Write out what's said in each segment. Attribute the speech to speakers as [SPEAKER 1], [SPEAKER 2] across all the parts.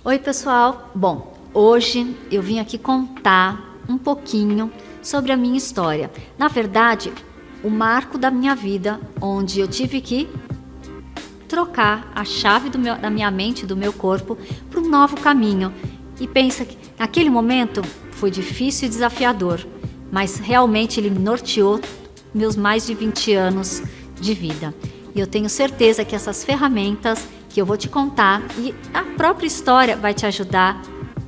[SPEAKER 1] Oi pessoal, bom, hoje eu vim aqui contar um pouquinho sobre a minha história. Na verdade, o marco da minha vida, onde eu tive que trocar a chave da minha mente, do meu corpo, para um novo caminho. E pensa que naquele momento foi difícil e desafiador, mas realmente ele me norteou meus mais de 20 anos de vida. E eu tenho certeza que essas ferramentas que eu vou te contar e a própria história vai te ajudar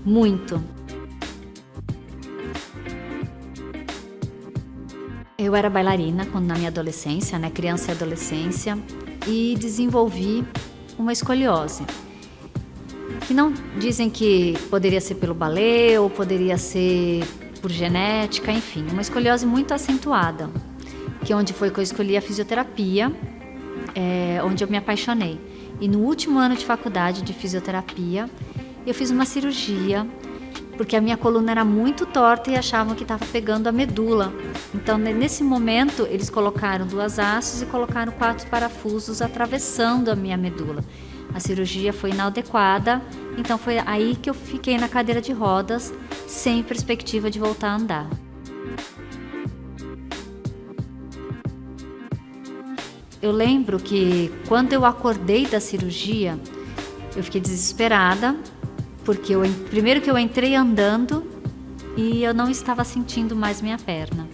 [SPEAKER 1] muito. Eu era bailarina quando na minha adolescência, criança e adolescência, e desenvolvi uma escoliose. Que não dizem que poderia ser pelo balé ou poderia ser por genética, enfim, uma escoliose muito acentuada, que onde foi que eu escolhi a fisioterapia, onde eu me apaixonei. E no último ano de faculdade de fisioterapia, eu fiz uma cirurgia, porque a minha coluna era muito torta e achavam que estava pegando a medula. Então, nesse momento, eles colocaram 2 hastes e colocaram 4 parafusos atravessando a minha medula. A cirurgia foi inadequada, então foi aí que eu fiquei na cadeira de rodas, sem perspectiva de voltar a andar. Eu lembro que quando eu acordei da cirurgia, eu fiquei desesperada, porque primeiro que eu entrei andando e eu não estava sentindo mais minha perna,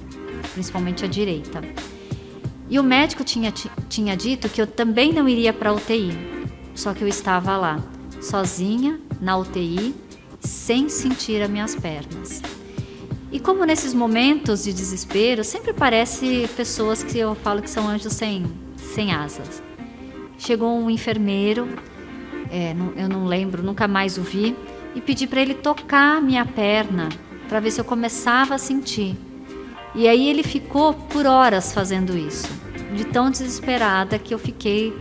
[SPEAKER 1] principalmente a direita. E o médico tinha dito que eu também não iria para a UTI, só que eu estava lá, sozinha, na UTI, sem sentir as minhas pernas. E como nesses momentos de desespero, sempre parece pessoas que eu falo que são anjos sem asas. Chegou um enfermeiro, eu não lembro, nunca mais o vi, e pedi para ele tocar a minha perna, para ver se eu começava a sentir. E aí ele ficou por horas fazendo isso, de tão desesperada que eu fiquei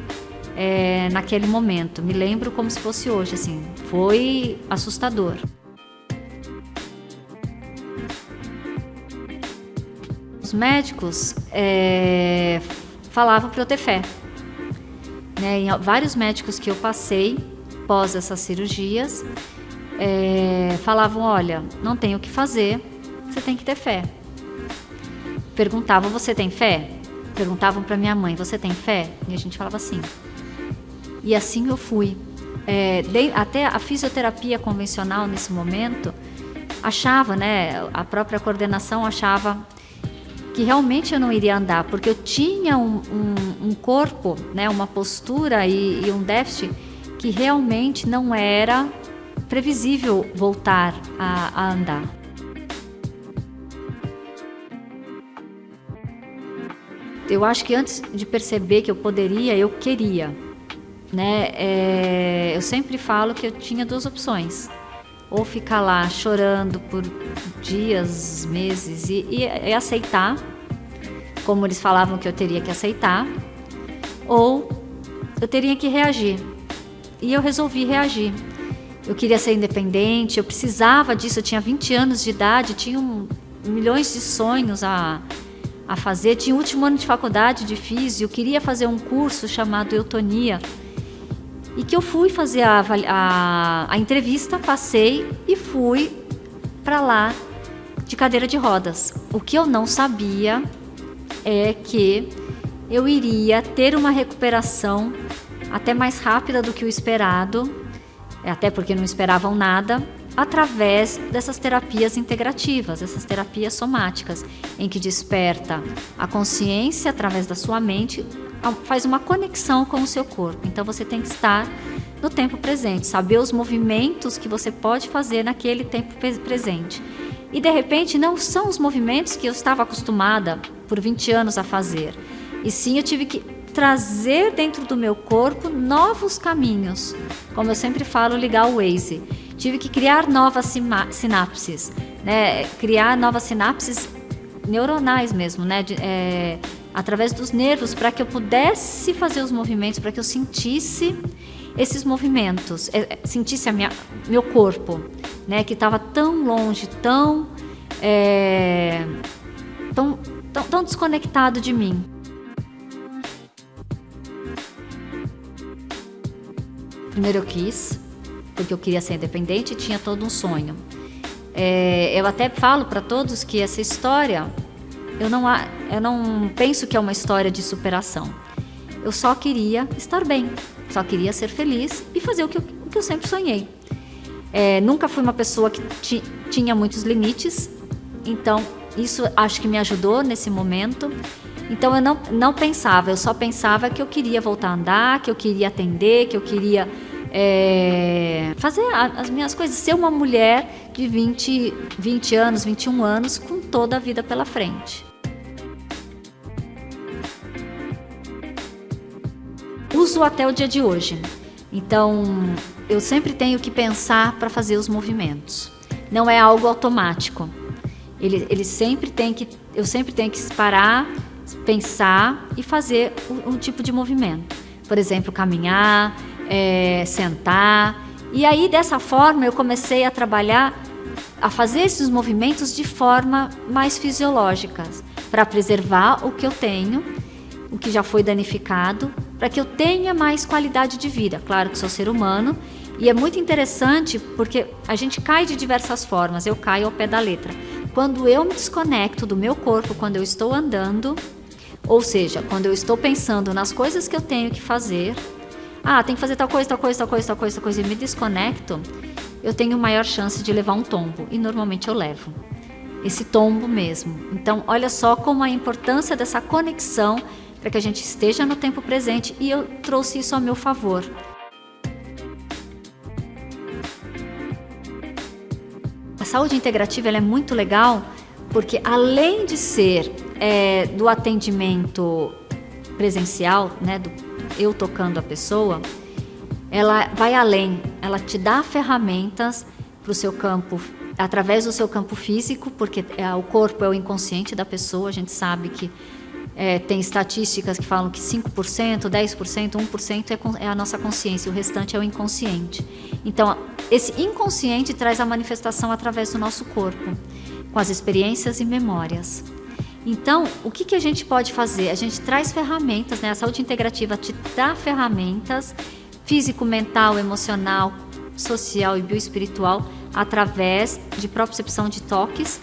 [SPEAKER 1] naquele momento. Me lembro como se fosse hoje, assim, foi assustador. Os médicos falavam para eu ter fé. Em vários médicos que eu passei pós essas cirurgias, falavam: olha, não tem o que fazer, você tem que ter fé. Perguntavam: você tem fé? Perguntavam para minha mãe: você tem fé? E a gente falava assim. E assim eu fui. Até a fisioterapia convencional nesse momento achava, a própria coordenação achava que realmente eu não iria andar, porque eu tinha um corpo, uma postura e um déficit que realmente não era previsível voltar a andar. Eu acho que antes de perceber que eu poderia, eu queria. Eu sempre falo que eu tinha 2 opções. Ou ficar lá chorando por dias, meses e aceitar, como eles falavam que eu teria que aceitar, ou eu teria que reagir. E eu resolvi reagir. Eu queria ser independente, eu precisava disso, eu tinha 20 anos de idade, tinha milhões de sonhos a fazer, tinha o último ano de faculdade de físio, eu queria fazer um curso chamado Eutonia, e que eu fui fazer a entrevista, passei e fui para lá de cadeira de rodas. O que eu não sabia é que eu iria ter uma recuperação até mais rápida do que o esperado, até porque não esperavam nada, através dessas terapias integrativas, essas terapias somáticas, em que desperta a consciência através da sua mente, faz uma conexão com o seu corpo. Então você tem que estar no tempo presente, saber os movimentos que você pode fazer naquele tempo presente. E de repente não são os movimentos que eu estava acostumada por 20 anos a fazer. E sim, eu tive que trazer dentro do meu corpo novos caminhos. Como eu sempre falo, ligar o Waze. Tive que criar novas sinapses, criar novas sinapses neuronais mesmo, através dos nervos, para que eu pudesse fazer os movimentos, para que eu sentisse esses movimentos, sentisse meu corpo, que estava tão longe, tão desconectado de mim. Primeiro eu quis, porque eu queria ser independente e tinha todo um sonho. Eu até falo para todos que essa história, eu não penso que é uma história de superação. Eu só queria estar bem, só queria ser feliz e fazer o que eu sempre sonhei. Nunca fui uma pessoa que tinha muitos limites, então isso acho que me ajudou nesse momento. Então eu não pensava, eu só pensava que eu queria voltar a andar, que eu queria atender, que eu queria fazer as minhas coisas, ser uma mulher de 20 anos, 21 anos, com toda a vida pela frente. Uso até o dia de hoje. Então, eu sempre tenho que pensar para fazer os movimentos. Não é algo automático. Eu sempre tenho que parar, pensar e fazer um tipo de movimento. Por exemplo, caminhar, sentar. E aí, dessa forma, eu comecei a trabalhar, a fazer esses movimentos de forma mais fisiológica, para preservar o que eu tenho, o que já foi danificado, para que eu tenha mais qualidade de vida. Claro que sou ser humano e é muito interessante porque a gente cai de diversas formas, eu caio ao pé da letra. Quando eu me desconecto do meu corpo, quando eu estou andando, ou seja, quando eu estou pensando nas coisas que eu tenho que fazer, tem que fazer tal coisa, e me desconecto, eu tenho maior chance de levar um tombo, e normalmente eu levo esse tombo mesmo. Então, olha só como a importância dessa conexão para que a gente esteja no tempo presente, e eu trouxe isso ao meu favor. A saúde integrativa ela é muito legal porque, além de ser do atendimento presencial, né, do eu tocando a pessoa, ela vai além, ela te dá ferramentas para o seu campo, através do seu campo físico, porque o corpo é o inconsciente da pessoa. A gente sabe que tem estatísticas que falam que 5%, 10%, 1% é a nossa consciência, o restante é o inconsciente. Então, esse inconsciente traz a manifestação através do nosso corpo, com as experiências e memórias. Então, o que a gente pode fazer? A gente traz ferramentas, né? A saúde integrativa te dá ferramentas físico, mental, emocional, social e bioespiritual através de propriocepção de toques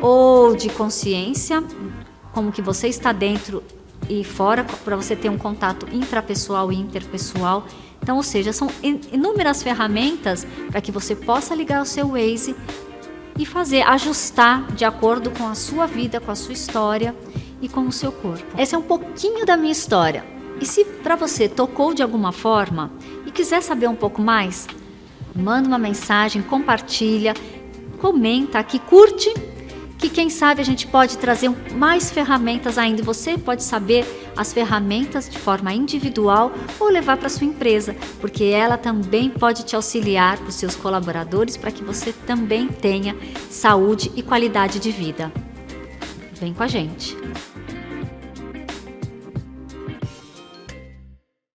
[SPEAKER 1] ou de consciência, como que você está dentro e fora, para você ter um contato intrapessoal e interpessoal. Então, ou seja, são inúmeras ferramentas para que você possa ligar o seu Waze e ajustar de acordo com a sua vida, com a sua história e com o seu corpo. Essa é um pouquinho da minha história. E se para você tocou de alguma forma e quiser saber um pouco mais, manda uma mensagem, compartilha, comenta aqui, curte, que quem sabe a gente pode trazer mais ferramentas ainda. E você pode saber as ferramentas de forma individual ou levar para sua empresa, porque ela também pode te auxiliar para os seus colaboradores, para que você também tenha saúde e qualidade de vida. Vem com a gente!